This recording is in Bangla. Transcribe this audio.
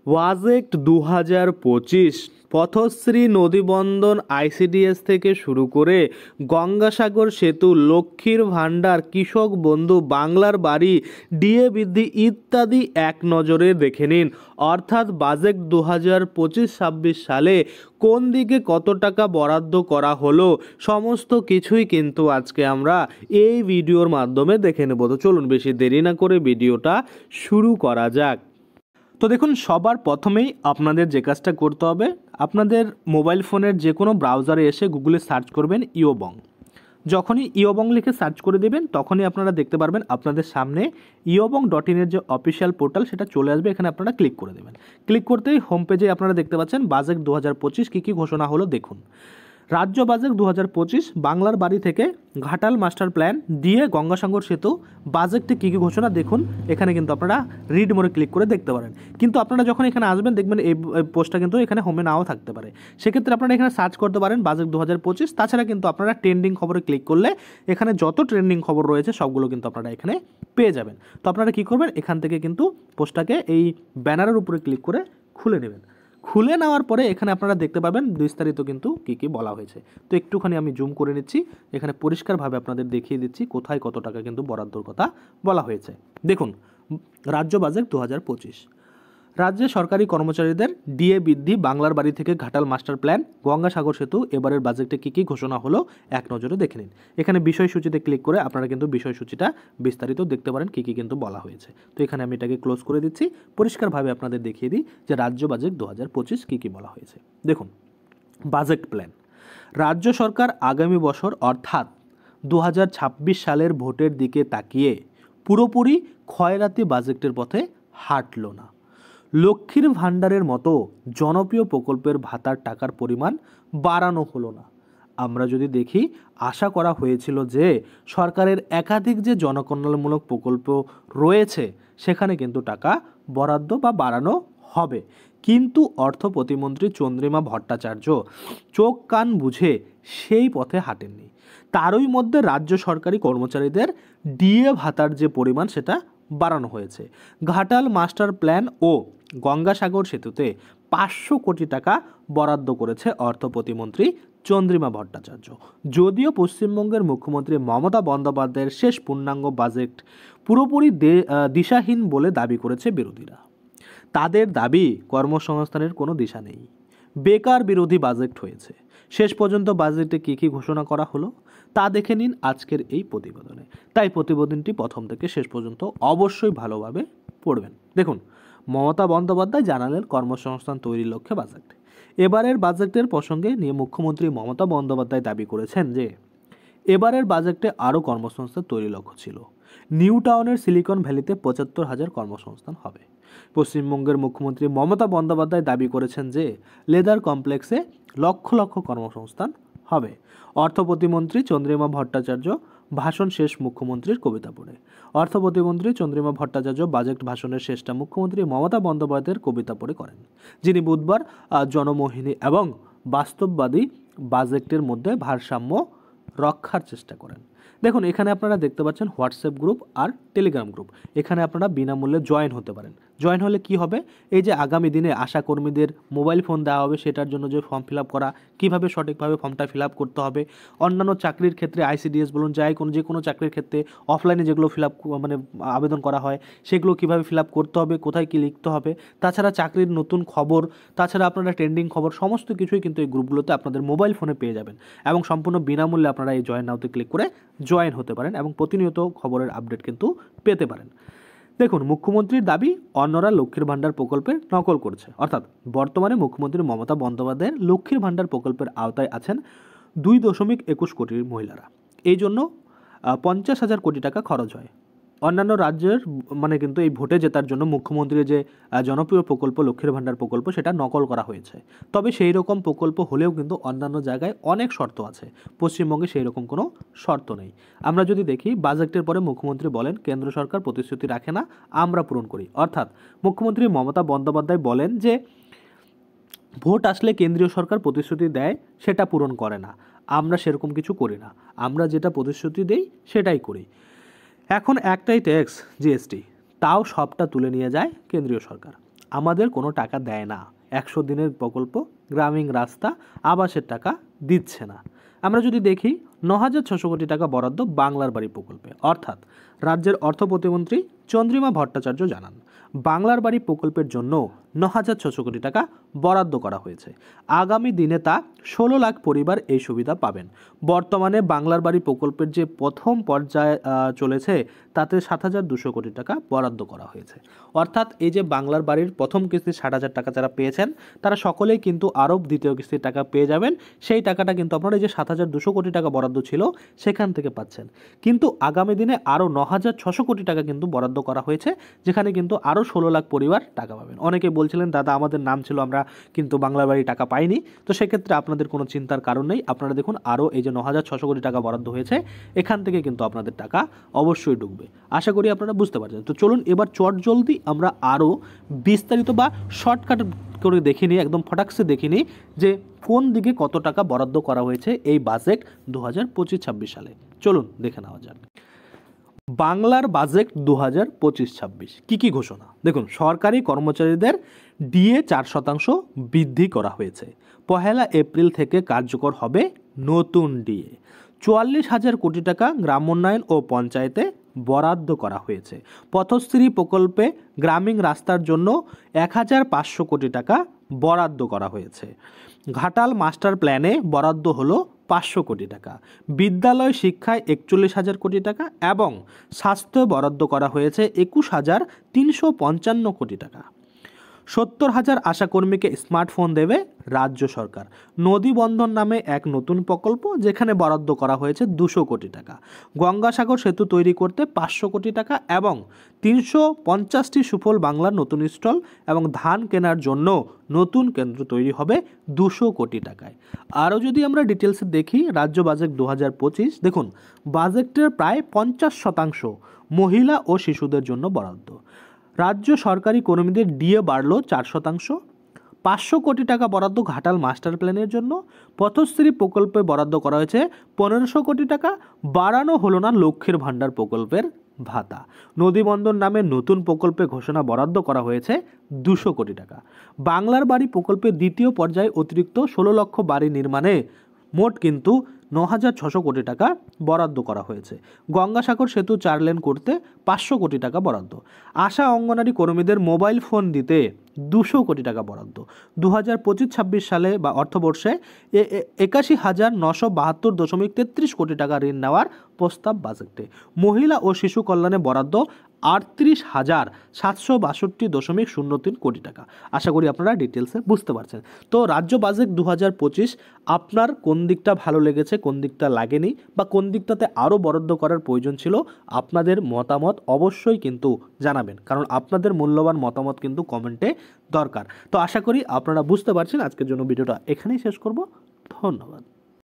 ওয়াজেক্ট 2025 পথশ্রী নদীবন্দর আইসিডিএস থেকে শুরু করে গঙ্গাসাগর সেতু, লক্ষ্মীর ভাণ্ডার, কৃষক বন্ধু, বাংলার বাড়ি, ডিএ বৃদ্ধি ইত্যাদি এক নজরে দেখে নিন। অর্থাৎ বাজেট 2025-26 সালে কোন দিকে কত টাকা বরাদ্দ করা হলো সমস্ত কিছুই কিন্তু আজকে আমরা এই ভিডিওর মাধ্যমে দেখে নেব। তো চলুন বেশি দেরি না করে ভিডিওটা শুরু করা যাক। তো দেখুন, সবার প্রথমেই আপনাদের যে কাজটা করতে হবে, আপনাদের মোবাইল ফোনের যে কোনো ব্রাউজারে এসে গুগলে সার্চ করবেন ইওবং। যখনই ইওবং লিখে সার্চ করে দেবেন তখনই আপনারা দেখতে পারবেন আপনাদের সামনে iobong.in এর যে অফিসিয়াল পোর্টাল সেটা চলে আসবে। এখানে আপনারা ক্লিক করে দেবেন। ক্লিক করতেই হোম পেজে আপনারা দেখতে পাচ্ছেন বাজেট 2025 কী কী ঘোষণা হলো দেখুন। রাজ্য বাজেট 2025 বাংলার বাড়ি থেকে ঘাটাল মাস্টার প্ল্যান দিয়ে গঙ্গাসাগর সেতু বাজেটে কী কী ঘোষণা দেখুন। এখানে কিন্তু আপনারা রিড মোড়ে ক্লিক করে দেখতে পারেন। কিন্তু আপনারা যখন এখানে আসবেন দেখবেন এই পোস্টটা কিন্তু এখানে হোমে নাও থাকতে পারে। সেক্ষেত্রে আপনারা এখানে সার্চ করতে পারেন বাজেট 2025। তাছাড়া কিন্তু আপনারা ট্রেন্ডিং খবরে ক্লিক করলে এখানে যত ট্রেন্ডিং খবর রয়েছে সবগুলো কিন্তু আপনারা এখানে পেয়ে যাবেন। তো আপনারা কী করবেন, এখান থেকে কিন্তু পোস্টটাকে এই ব্যানারের উপরে ক্লিক করে খুলে নেবেন। খুলে নেওয়ার পরে এখানে আপনারা দেখতে পাবেন বিস্তারিত কিন্তু কী কী বলা হয়েছে। তো একটুখানি আমি জুম করে নিচ্ছি, এখানে পরিষ্কারভাবে আপনাদের দেখিয়ে দিচ্ছি কোথায় কত টাকা কিন্তু বরাদ্দর কথা বলা হয়েছে। দেখুন, রাজ্য বাজেট 2025, রাজ্যে সরকারি কর্মচারীদের ডিএ বৃদ্ধি, বাংলার বাড়ি থেকে ঘাটাল মাস্টার প্ল্যান, গঙ্গাসাগর সেতু, এবারের বাজেটে কী কী ঘোষণা হলো এক নজরে দেখে নিন। এখানে বিষয়সূচিতে ক্লিক করে আপনারা কিন্তু বিষয়সূচিটা বিস্তারিত দেখতে পারেন কী কী কিন্তু বলা হয়েছে। তো এখানে আমি এটাকে ক্লোজ করে দিচ্ছি, পরিষ্কারভাবে আপনাদের দেখিয়ে দিই যে রাজ্য বাজেট 2025 কী কী বলা হয়েছে। দেখুন, বাজেট প্ল্যান। রাজ্য সরকার আগামী বছর অর্থাৎ 2026 সালের ভোটের দিকে তাকিয়ে পুরোপুরি খয়রাতি বাজেটের পথে হাঁটল না। লক্ষ্মীর ভাণ্ডারের মতো জনপ্রিয় প্রকল্পের ভাতার টাকার পরিমাণ বাড়ানো হলো না। আমরা যদি দেখি, আশা করা হয়েছিল যে সরকারের একাধিক যে জনকল্যাণমূলক প্রকল্প রয়েছে সেখানে কিন্তু টাকা বরাদ্দ বা বাড়ানো হবে। কিন্তু অর্থ প্রতিমন্ত্রী চন্দ্রিমা ভট্টাচার্য চোখ কান বুঝে সেই পথে হাঁটেননি। তারই মধ্যে রাজ্য সরকারি কর্মচারীদের ডিএ ভাতার যে পরিমাণ সেটা বাড়ানো হয়েছে। ঘাটাল মাস্টার প্ল্যান ও গঙ্গাসাগর সেতুতে 500 কোটি টাকা বরাদ্দ করেছে অর্থ প্রতিমন্ত্রী চন্দ্রিমা ভট্টাচার্য। যদিও পশ্চিমবঙ্গের মুখ্যমন্ত্রী মমতা বন্দ্যোপাধ্যায়ের শেষ পূর্ণাঙ্গ বাজেট পুরোপুরি দিশাহীন বলে দাবি করেছে বিরোধীরা। তাদের দাবি কর্মসংস্থানের কোনো দিশা নেই, বেকার বিরোধী বাজেট হয়েছে। শেষ পর্যন্ত বাজেটে কী কী ঘোষণা করা হলো তা দেখে নিন আজকের এই প্রতিবেদনে। তাই প্রতিবেদনটি প্রথম থেকে শেষ পর্যন্ত অবশ্যই ভালোভাবে পড়বেন। দেখুন, মমতা বন্দ্যোপাধ্যায় জানালেন কর্মসংস্থান তৈরির লক্ষ্যে বাজেট। এবারের বাজেটের প্রসঙ্গে নিয়ে মুখ্যমন্ত্রী মমতা বন্দ্যোপাধ্যায় দাবি করেছেন যে এবারের বাজেটে আরও কর্মসংস্থান তৈরির লক্ষ্য ছিল। নিউ টাউনের সিলিকন ভ্যালিতে 75,000 কর্মসংস্থান হবে। পশ্চিমবঙ্গের মুখ্যমন্ত্রী মমতা বন্দ্যোপাধ্যায় দাবি করেছেন যে লেদার কমপ্লেক্সে লক্ষ লক্ষ কর্মসংস্থান হবে। অর্থ প্রতিমন্ত্রী চন্দ্রিমা ভট্টাচার্য ভাষণ শেষ মুখ্যমন্ত্রীর কবিতা পড়ে। অর্থ প্রতিমন্ত্রী চন্দ্রিমা ভট্টাচার্য বাজেট ভাষণের শেষটা মুখ্যমন্ত্রী মমতা বন্দ্যোপাধ্যায়ের কবিতা পড়ে করেন, যিনি বুধবার জনমোহিনী এবং বাস্তববাদী বাজেটের মধ্যে ভারসাম্য রক্ষার চেষ্টা করেন। দেখুন, এখানে আপনারা দেখতে পাচ্ছেন হোয়াটসঅ্যাপ গ্রুপ আর টেলিগ্রাম গ্রুপ। এখানে আপনারা বিনামূল্যে জয়েন হতে পারেন। জয়েন হলে কি হবে, এই যে আগামী দিনে আশা কর্মীদের মোবাইল ফোন দেওয়া হবে সেটার জন্য যে ফর্ম ফিল আপ করা, কীভাবে সঠিকভাবে ফর্মটা ফিল আপ করতে হবে, অন্যান্য চাকরির ক্ষেত্রে আইসিডিএস বলুন যে কোনো চাকরির ক্ষেত্রে অফলাইনে যেগুলো ফিল আপ মানে আবেদন করা হয় সেগুলো কীভাবে ফিল আপ করতে হবে, কোথায় কী লিখতে হবে, তাছাড়া চাকরির নতুন খবর, তাছাড়া আপনারা ট্রেন্ডিং খবর সমস্ত কিছুই কিন্তু এই গ্রুপগুলোতে আপনাদের মোবাইল ফোনে পেয়ে যাবেন এবং সম্পূর্ণ বিনামূল্যে আপনারা এই জয়েন নাওতে ক্লিক করে জয়েন হতে পারেন এবং প্রতিনিয়ত খবরের আপডেট কিন্তু পেতে পারেন। দেখুন, মুখ্যমন্ত্রীর দাবি অন্যরা লক্ষ্মীর ভাণ্ডার প্রকল্পের নকল করছে। অর্থাৎ বর্তমানে মুখ্যমন্ত্রী মমতা বন্দ্যোপাধ্যায়ের লক্ষ্মীর ভাণ্ডার প্রকল্পের আওতায় আছেন 2.21 কোটি মহিলারা। এই জন্য 50,000 কোটি টাকা খরচ হয়। অন্যান্য রাজ্যের কিন্তু এই ভোটে জেতার জন্য মুখ্যমন্ত্রীর যে জনপ্রিয় প্রকল্প লক্ষ্মীর ভাণ্ডার প্রকল্প সেটা নকল করা হয়েছে। তবে সেই রকম প্রকল্প হলেও কিন্তু অন্যান্য জায়গায় অনেক শর্ত আছে, পশ্চিমবঙ্গে সেই রকম কোনো শর্ত নেই। আমরা যদি দেখি, বাজেটের পরে মুখ্যমন্ত্রী বলেন কেন্দ্র সরকার প্রতিশ্রুতি রাখে না, আমরা পূরণ করি। অর্থাৎ মুখ্যমন্ত্রী মমতা বন্দ্যোপাধ্যায় বলেন যে ভোট আসলে কেন্দ্রীয় সরকার প্রতিশ্রুতি দেয় সেটা পূরণ করে না, আমরা সেরকম কিছু করি না, আমরা যেটা প্রতিশ্রুতি দেই সেটাই করি। এখন একটাই ট্যাক্স জিএসটি, তাও সবটা তুলে নিয়ে যায় কেন্দ্রীয় সরকার। আমাদের কোনো টাকা দেয় না। 100 দিনের প্রকল্প, গ্রামীণ রাস্তা, আবাসের টাকা দিচ্ছে না। আমরা যদি দেখি 9,600 কোটি টাকা বরাদ্দ বাংলার বাড়ি প্রকল্পে, অর্থাৎ রাজ্যের অর্থ প্রতিমন্ত্রী চন্দ্রিমা ভট্টাচার্য জানান বাংলার বাড়ি প্রকল্পের জন্য 9,600 কোটি টাকা বরাদ্দ করা হয়েছে। আগামী দিনে তা 16 লাখ পরিবার এই সুবিধা পাবেন। বর্তমানে বাংলার বাড়ি প্রকল্পের যে প্রথম পর্যায়ে চলেছে তাতে 7,200 কোটি টাকা বরাদ্দ করা হয়েছে। অর্থাৎ এই যে বাংলার বাড়ির প্রথম কিস্তি 60,000 টাকা যারা পেয়েছেন তারা সকলেই কিন্তু আরও দ্বিতীয় কিস্তির টাকা পেয়ে যাবেন। সেই টাকাটা কিন্তু আপনারা এই যে 7,200 কোটি টাকা বরাদ্দ ছিল সেখান থেকে পাচ্ছেন। কিন্তু আগামী দিনে আরও 9,600 কোটি টাকা কিন্তু বরাদ্দ করা হয়েছে, যেখানে কিন্তু আরও 16 লাখ পরিবার টাকা পাবেন। অনেকে বলছিলেন দাদা আমাদের নাম ছিল, আমরা কিন্তু বাংলার বাড়ি টাকা পাইনি। তো সেক্ষেত্রে আপনাদের কোনো চিন্তার কারণ নেই। আপনারা দেখুন আরও এই যে 9,600 কোটি টাকা বরাদ্দ হয়েছে, এখান থেকে কিন্তু আপনাদের টাকা অবশ্যই ঢুকবে। আশা করি আপনারা বুঝতে পারছেন। তো চলুন এবার চটজলদি আমরা আরও বিস্তারিত বা শর্টকাট করে দেখে নিই, একদম ফটাকসে দেখে নিই যে কোন দিকে কত টাকা বরাদ্দ করা হয়েছে এই বাজেট 2025-26 সালে। চলুন দেখে নেওয়া যাক বাংলার বাজেট 2025-26 কি ঘোষণা। দেখুন, সরকারি কর্মচারীদের ডিএ 4% বৃদ্ধি করা হয়েছে। 1 এপ্রিল থেকে কার্যকর হবে নতুন ডিএ। 44,000 কোটি টাকা গ্রামোন্নয়ন ও পঞ্চায়েতে বরাদ্দ করা হয়েছে। পথশ্রী প্রকল্পে গ্রামীণ রাস্তার জন্য 1,500 কোটি টাকা বরাদ্দ করা হয়েছে। ঘাটাল মাস্টার প্ল্যানে বরাদ্দ হলো 500 কোটি টাকা। বিদ্যালয় শিক্ষায় 41,000 কোটি টাকা এবং স্বাস্থ্য বরাদ্দ করা হয়েছে 21,355 কোটি টাকা। 70,000 আশাকর্মীকে স্মার্টফোন দেবে রাজ্য সরকার। নদী বন্ধন নামে এক নতুন প্রকল্প, যেখানে বরাদ্দ করা হয়েছে 200 কোটি টাকা। গঙ্গাসাগর সেতু তৈরি করতে 500 কোটি টাকা এবং 350টি সুফল বাংলার নতুন স্টল এবং ধান কেনার জন্য নতুন কেন্দ্র তৈরি হবে 200 কোটি টাকায়। আরও যদি আমরা ডিটেলসে দেখি রাজ্য বাজেট 2025, দেখুন বাজেটের প্রায় 50% মহিলা ও শিশুদের জন্য বরাদ্দ। রাজ্য সরকারি কর্মীদের ডিএ বাড়ল 4%। 500 কোটি টাকা বরাদ্দ ঘাটাল মাস্টার প্ল্যানের জন্য। পথশ্রী প্রকল্পে বরাদ্দ করা হয়েছে 1500 কোটি টাকা। বাড়ানো হলো না লক্ষ্মীর ভাণ্ডার প্রকল্পের ভাতা। নদীবন্দর নামে নতুন প্রকল্পে ঘোষণা বরাদ্দ করা হয়েছে 200 কোটি টাকা। বাংলার বাড়ি প্রকল্পের দ্বিতীয় পর্যায়ে অতিরিক্ত 16 লক্ষ বাড়ি নির্মাণে মোট কিন্তু 9,600 কোটি টাকা বরাদ্দ করা হয়েছে। গঙ্গাসাগর সেতু 4 লেন করতে 500 কোটি টাকা বরাদ্দ। আশা অঙ্গনারী কর্মীদের মোবাইল ফোন দিতে 200 কোটি টাকা বরাদ্দ। 2025-26 সালে বা অর্থবর্ষে 81,972.33 কোটি টাকা ঋণ নেওয়ার প্রস্তাব বাজেটে। মহিলা ও শিশু কল্যাণে বরাদ্দ 38,762.03 কোটি টাকা। আশা করি আপনারা ডিটেলসে বুঝতে পারছেন। তো রাজ্য বাজেট 2025 আপনার কোন দিকটা ভালো লেগেছে, কোন দিকটা লাগেনি, বা কোন দিকটাতে আরও বরাদ্দ করার প্রয়োজন ছিল, আপনাদের মতামত অবশ্যই কিন্তু জানাবেন, কারণ আপনাদের মূল্যবান মতামত কিন্তু কমেন্টে দরকার। তো আশা করি আপনারা বুঝতে পারছেন। আজকের জন্য ভিডিওটা এখানেই শেষ করব। ধন্যবাদ।